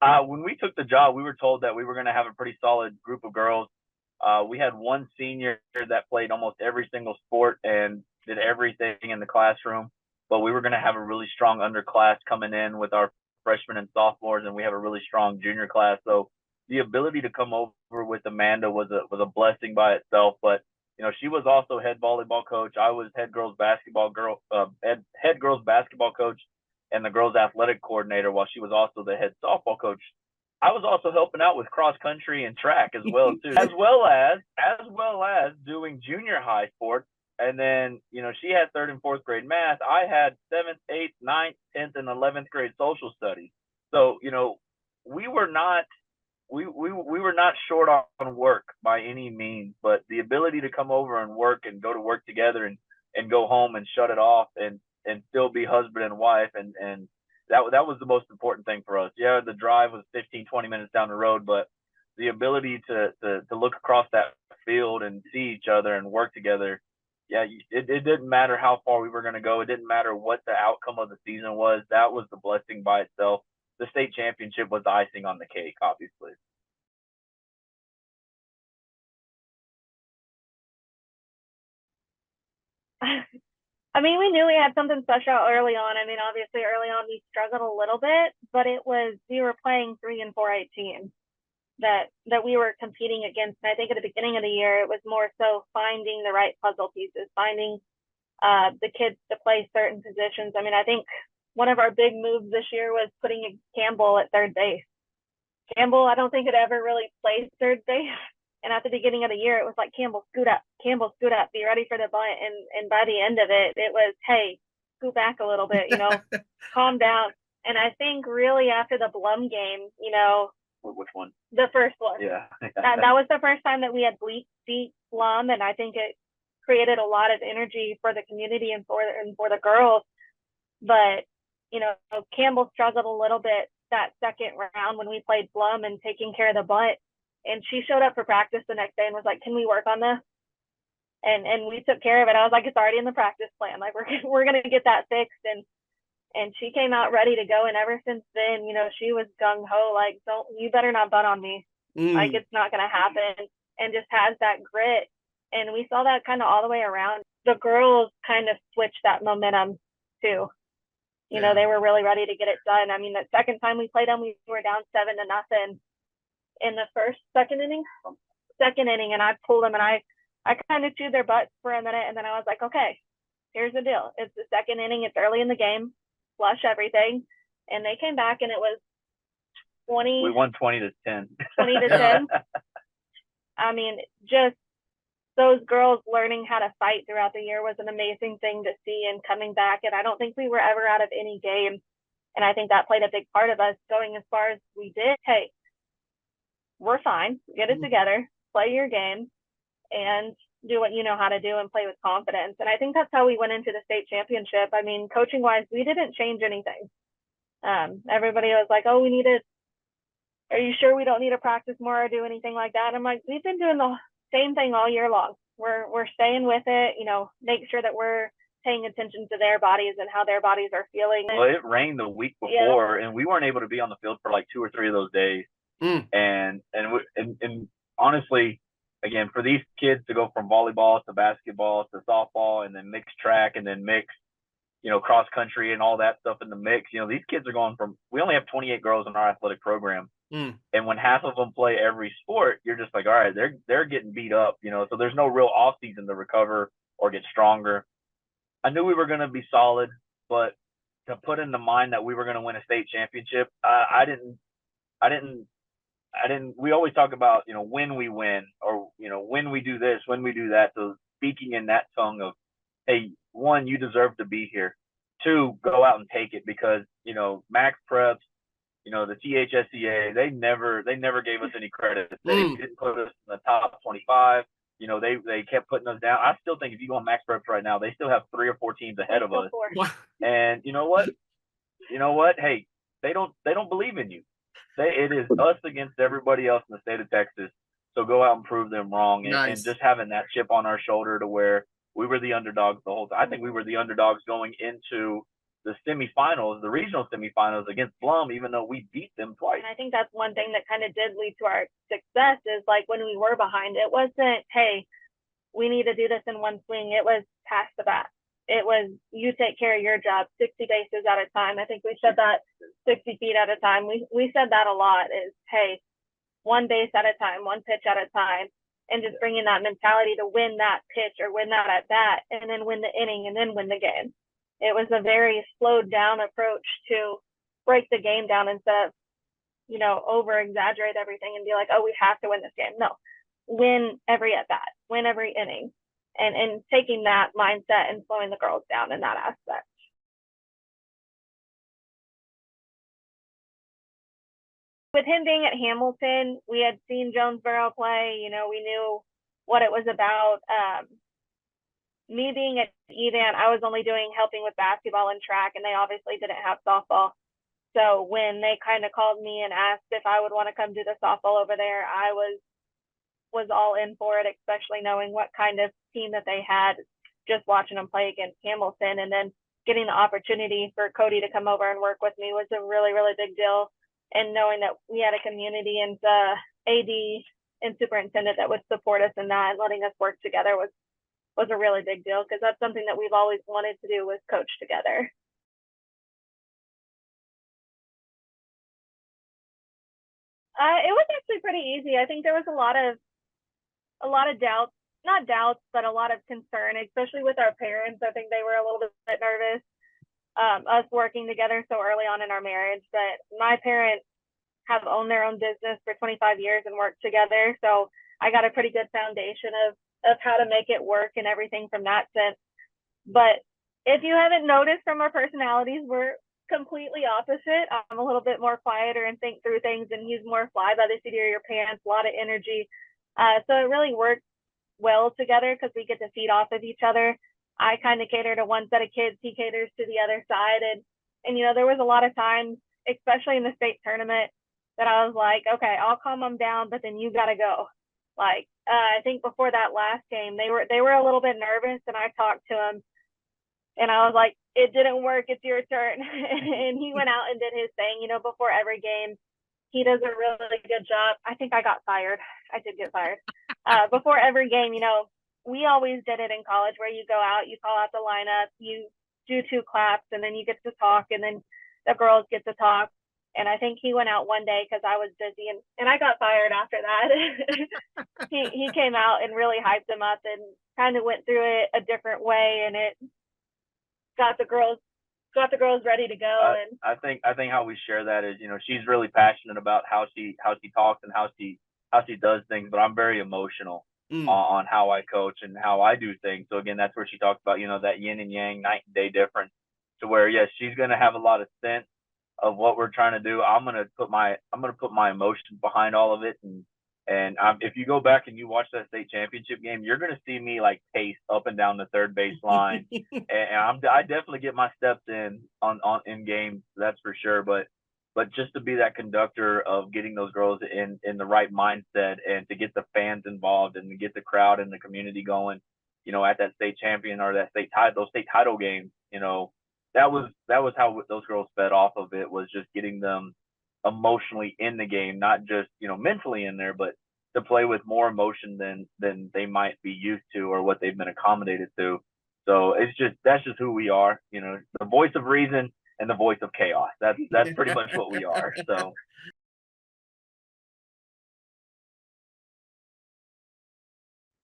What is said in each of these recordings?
When we took the job, we were told that we were going to have a pretty solid group of girls. We had one senior that played almost every single sport and did everything in the classroom, but we were going to have a really strong underclass coming in with our freshmen and sophomores, and we have a really strong junior class. So the ability to come over with Amanda was a blessing by itself. But she was also head volleyball coach. I was head girls basketball coach and the girls athletic coordinator, while she was also the head softball coach. I was also helping out with cross country and track as well too, as doing junior high sports. And then she had third and fourth grade math. I had seventh, eighth, ninth, 10th, and 11th grade social studies. So we were not we were not short on work by any means, but the ability to come over and work and go to work together and go home and shut it off and still be husband and wife, and that was the most important thing for us. Yeah, the drive was 15, 20 minutes down the road, but the ability to look across that field and see each other and work together. Yeah, it didn't matter how far we were going to go. It didn't matter what the outcome of the season was. That was the blessing by itself. The state championship was the icing on the cake, obviously. I mean, we knew we had something special early on. I mean, obviously, early on we struggled a little bit, but we were playing 3 and 4A teams that we were competing against. And I think at the beginning of the year, it was more so finding the right puzzle pieces, finding the kids to play certain positions. I mean, I think one of our big moves this year was putting Campbell at third base. Campbell, I don't think had ever really played third base. And at the beginning of the year, it was like Campbell, scoot up, be ready for the bunt. And by the end of it, it was, hey, scoot back a little bit, calm down. And I think really after the Blum game, Which one? The first one. Yeah. That was the first time that we had beat Blum, and I think it created a lot of energy for the community and for the girls. But Campbell struggled a little bit that second round when we played Blum and taking care of the bunt. And she showed up for practice the next day and was like, "Can we work on this?" And we took care of it. I was like, "It's already in the practice plan. Like we're gonna get that fixed." And she came out ready to go. And ever since then, she was gung ho, like, you better not butt on me. Like it's not gonna happen. And just has that grit. And we saw that kind of all the way around. The girls kind of switched that momentum too. They were really ready to get it done. I mean, the second time we played them, we were down 7-0 in the second inning, and I pulled them and I kind of chewed their butts for a minute, and then I was like, okay, here's the deal. It's the second inning. It's early in the game. Flush everything. And they came back, and it was 20. We won 20-10. 20-10. I mean, just those girls learning how to fight throughout the year was an amazing thing to see, and coming back. And I don't think we were ever out of any game. And I think that played a big part of us going as far as we did. Hey, we're fine. Get it together, play your game, and do what you know how to do and play with confidence. And I think that's how we went into the state championship. I mean, coaching wise, we didn't change anything. Everybody was like, "Oh, are you sure we don't need to practice more or do anything like that?" And I'm like, we've been doing the same thing all year long. We're staying with it, make sure that we're paying attention to their bodies and how their bodies are feeling. Well, it rained the week before, and we weren't able to be on the field for like 2 or 3 of those days. And honestly, again, for these kids to go from volleyball to basketball to softball and then mixed track and then mixed, cross country and all that stuff in the mix, these kids are going from, we only have 28 girls in our athletic program. And when half of them play every sport, you're just like, all right, they're getting beat up, so there's no real off season to recover or get stronger. I knew we were going to be solid, but to put in the mind that we were going to win a state championship, I didn't. We always talk about, when we win or, when we do this, when we do that. So speaking in that tongue of, hey, 1, you deserve to be here. 2, go out and take it, because, Max Preps, the THSCA, they never gave us any credit. They didn't put us in the top 25. They kept putting us down. I still think if you go on Max Preps right now, they still have 3 or 4 teams ahead of us. And you know what? Hey, they don't believe in you. It is us against everybody else in the state of Texas. So go out and prove them wrong. And just having that chip on our shoulder to where we were the underdogs the whole time. I think we were the underdogs going into the semifinals, the regional semifinals against Plum, even though we beat them twice. And I think that's one thing that kind of did lead to our success is like when we were behind, it wasn't, hey, we need to do this in one swing. It was pass the bat. It was you take care of your job, 60 bases at a time. I think we said that 60 feet at a time. We said that a lot is, hey, one base at a time, one pitch at a time, and just bringing that mentality to win that pitch or win that at bat and then win the inning and then win the game. It was a very slowed down approach to break the game down instead of, over exaggerate everything and be like, oh, we have to win this game. No, win every at bat, win every inning, and taking that mindset and slowing the girls down in that aspect. With him being at Hamilton, we had seen Jonesboro play. We knew what it was about. Me being at Evan, I was only helping with basketball and track, and they obviously didn't have softball. So when they kind of called me and asked if I would want to come do the softball over there, I was all in for it, especially knowing what kind of team that they had, just watching them play against Hamilton. And then getting the opportunity for Cody to come over and work with me was a really, really big deal. And knowing that we had a community and AD and superintendent that would support us in that and letting us work together was a really big deal, because that's something that we've always wanted to do, was coach together. It was actually pretty easy. I think there was a lot of doubts, not doubts, but a lot of concern, especially with our parents. I think they were a little bit nervous, us working together so early on in our marriage. But my parents have owned their own business for 25 years and worked together. So I got a pretty good foundation of how to make it work and everything from that sense. But if you haven't noticed from our personalities, we're completely opposite. I'm a little bit more quieter and think through things, and he's more fly by the seat of your pants, a lot of energy. So it really works well together because we get to feed off of each other. I kind of cater to one set of kids, he caters to the other side. And there was a lot of times, especially in the state tournament, that I was like, okay, I'll calm them down, but then you got to go. Like, I think before that last game, they were a little bit nervous, and I talked to them, and I was like, it didn't work, it's your turn. And he went out and did his thing. Before every game, he does a really good job. I think I got fired. I did get fired. Before every game, we always did it in college where you go out, you call out the lineup, you do 2 claps, and then you get to talk, and then the girls get to talk. And I think he went out one day because I was busy, and I got fired after that. he came out and really hyped them up and kind of went through it a different way, and it got the girls ready to go. And I think how we share that is, she's really passionate about how she talks and how she does things, but I'm very emotional on how I coach and how I do things. So again, that's where she talks about, that yin and yang, night and day difference, to where, yes, she's going to have a lot of sense of what we're trying to do. I'm going to put my emotions behind all of it. And if you go back and you watch that state championship game, you're going to see me like pace up and down the third base line. And I definitely get my steps in games, that's for sure. But just to be that conductor of getting those girls in the right mindset, and to get the fans involved and to get the crowd and the community going, at that state champion or that those state title games, that was how those girls fed off of it, was just getting them emotionally in the game, not just mentally in there, but to play with more emotion than they might be used to or what they've been accommodated to. So that's just who we are, the voice of reason and the voice of chaos. That's pretty much what we are. So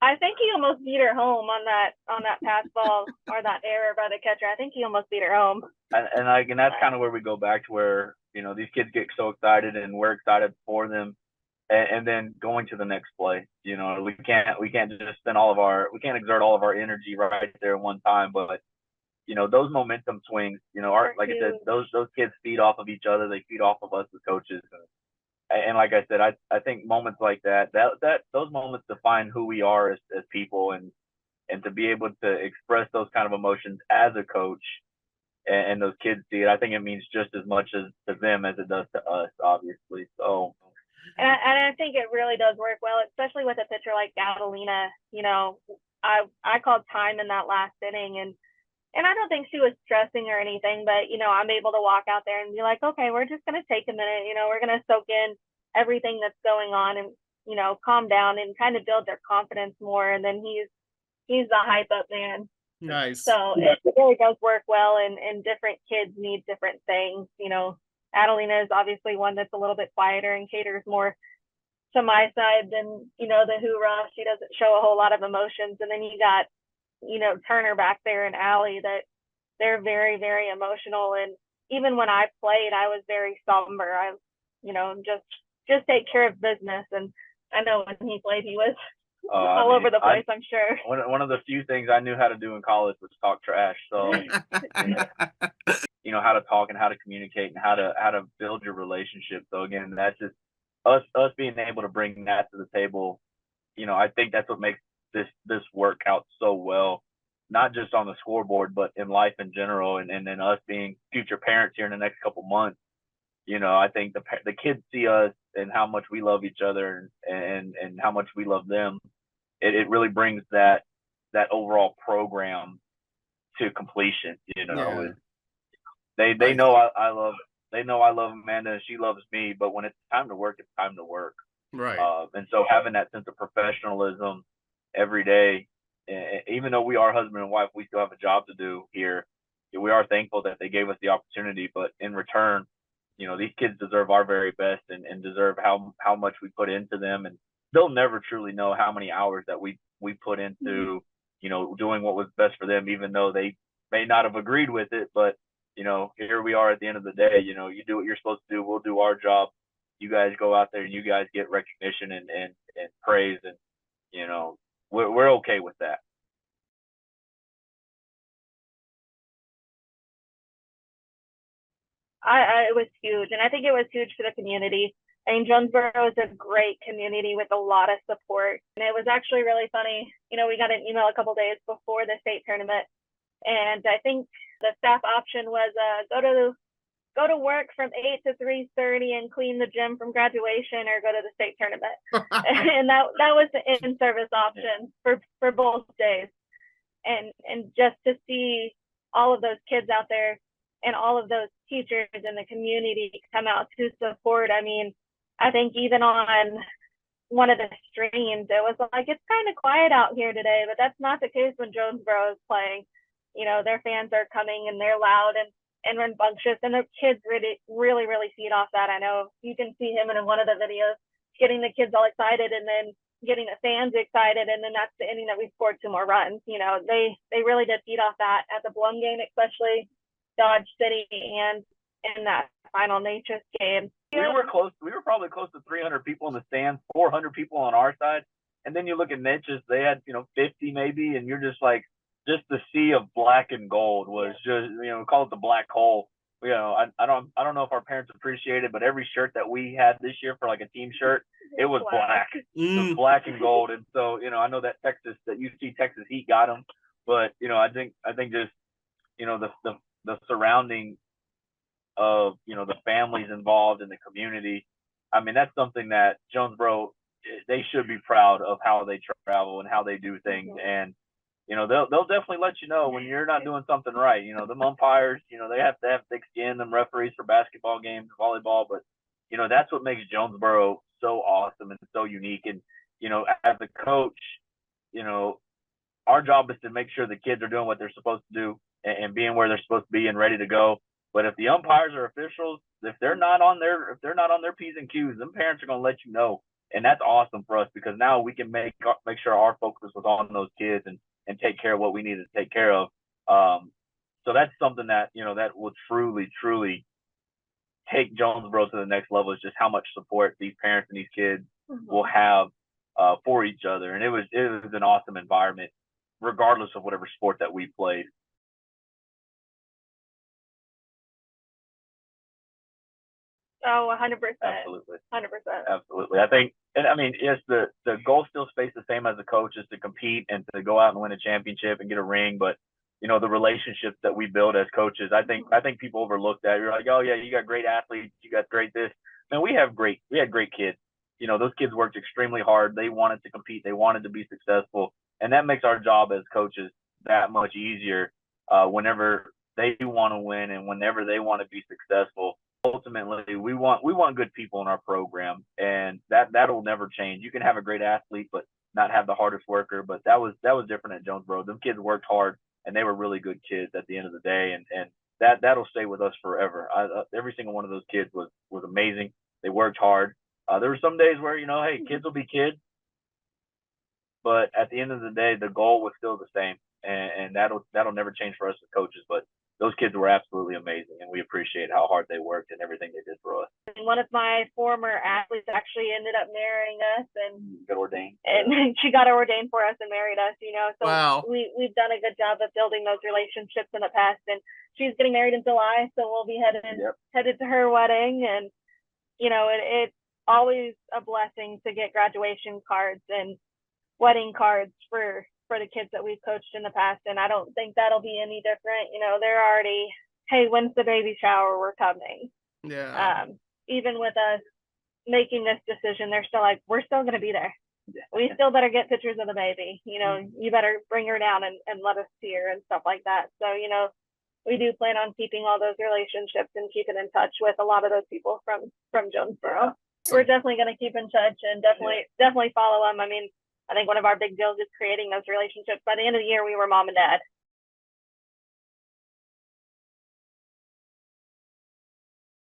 I think he almost beat her home on that pass ball or that error by the catcher. I think he almost beat her home. And that's kind of where we go back to where these kids get so excited, and we're excited for them, and then going to the next play. We can't just spend we can't exert all of our energy right there at one time, but those momentum swings. Like I said, those kids feed off of each other. They feed off of us as coaches. And like I said, I think moments like that those moments define who we are as people, and to be able to express those kind of emotions as a coach, and those kids see it, I think it means just as much to them as it does to us, obviously. So, and I think it really does work well, especially with a pitcher like Catalina. I called time in that last inning, and And I don't think she was stressing or anything, but, you know, I'm able to walk out there and be like, okay, we're just going to take a minute, you know, we're going to soak in everything that's going on and, you know, calm down and kind of build their confidence more. And then he's the hype up man. Nice. So it really does work well, and different kids need different things. You know, Adelina is obviously one that's a little bit quieter and caters more to my side than, you know, the hoorah. She doesn't show a whole lot of emotions. And then you got, you know, Turner back there and Allie that they're very, very emotional. And even when I played, I was very somber. I, you know, just take care of business. And I know when he played, he was all over the place, I'm sure. One of the few things I knew how to do in college was talk trash. So, you know, how to talk and how to communicate and how to build your relationship. So again, that's just us being able to bring that to the table. You know, I think that's what makes this work out so well, not just on the scoreboard, but in life in general. And then us being future parents here in the next couple months, you know, I think the kids see us and how much we love each other and how much we love them. It really brings that overall program to completion. You know, yeah. They know I love Amanda and she loves me, but when it's time to work, it's time to work. Right. And so having that sense of professionalism every day, even though we are husband and wife, we still have a job to do here. We are thankful that they gave us the opportunity, but in return, you know, these kids deserve our very best and deserve how much we put into them. And they'll never truly know how many hours that we put into, you know, doing what was best for them, even though they may not have agreed with it. But, you know, here we are at the end of the day. You know, you do what you're supposed to do. We'll do our job. You guys go out there and you guys get recognition and praise. And, you know, we're okay with that. It was huge, and I think it was huge for the community. I mean, Jonesboro is a great community with a lot of support, and it was actually really funny. You know, we got an email a couple days before the state tournament, and I think the staff option was go to work from 8 to 3:30 and clean the gym from graduation, or go to the state tournament. And that was the in-service option for both days, and just to see all of those kids out there and all of those teachers in the community come out to support. I mean, I think even on one of the streams, it was like, it's kind of quiet out here today, but that's not the case when Jonesboro is playing. You know, their fans are coming and they're loud and rambunctious, and the kids really feed off that. I know you can see him in one of the videos getting the kids all excited and then getting the fans excited, and then that's the inning that we scored 2 more runs. You know, they really did feed off that at the Blum game, especially Dodge City, and in that final Natchez game. We were probably close to 300 people in the stands, 400 people on our side. And then you look at Natchez, they had, you know, 50 maybe, and you're just like, just the sea of black and gold was just, you know, call it the black hole. You know, I don't know if our parents appreciate it, but every shirt that we had this year for like a team shirt, it was black. It was black and gold. And so, you know, I know that UC Texas Heat got them, but, you know, I think just, you know, the surrounding of, you know, the families involved in the community. I mean, that's something that Jonesboro, they should be proud of how they travel and how they do things. And, you know, they'll definitely let you know when you're not doing something right. You know, them umpires, you know, they have to have thick skin, them referees for basketball games, volleyball, but, you know, that's what makes Jonesboro so awesome and so unique. And, you know, as a coach, you know, our job is to make sure the kids are doing what they're supposed to do and being where they're supposed to be and ready to go. But if the umpires or officials, if they're not on their P's and Q's, them parents are going to let you know. And that's awesome for us, because now we can make sure our focus was on those kids and take care of what we needed to take care of. So that's something that, you know, that will truly take Jonesboro to the next level, is just how much support these parents and these kids will have for each other. And it was an awesome environment, regardless of whatever sport that we played. Oh, 100%. Absolutely. 100%. Absolutely. I think, and I mean, yes, the goal still stays the same as a coach, is to compete and to go out and win a championship and get a ring. But, you know, the relationships that we build as coaches, I think people overlook that. You're like, oh yeah, you got great athletes, you got great this. Man, we had great kids. You know, those kids worked extremely hard. They wanted to compete. They wanted to be successful. And that makes our job as coaches that much easier, whenever they want to win and whenever they want to be successful. Ultimately, we want good people in our program, and that'll never change. You can have a great athlete, but not have the hardest worker. But that was different at Jonesboro. Them kids worked hard, and they were really good kids at the end of the day, and that'll stay with us forever. Every single one of those kids was amazing. They worked hard. There were some days where, hey, kids will be kids, but at the end of the day, the goal was still the same, and that'll never change for us as coaches. But those kids were absolutely amazing, and we appreciate how hard they worked and everything they did for us. And one of my former athletes actually ended up marrying us, and got ordained. And she got ordained for us and married us. So wow. we've done a good job of building those relationships in the past. And she's getting married in July, so we'll be headed to her wedding. And it's always a blessing to get graduation cards and wedding cards for the kids that we've coached in the past, and I don't think that'll be any different. They're already, hey, when's the baby shower? We're coming. Yeah. Even with us making this decision, they're still like, we're still going to be there. We still better get pictures of the baby. You better bring her down and let us see her and stuff like that. So, we do plan on keeping all those relationships and keeping in touch with a lot of those people from Jonesboro. We're definitely going to keep in touch and definitely follow them. I mean, I think one of our big deals is creating those relationships. By the end of the year, we were mom and dad.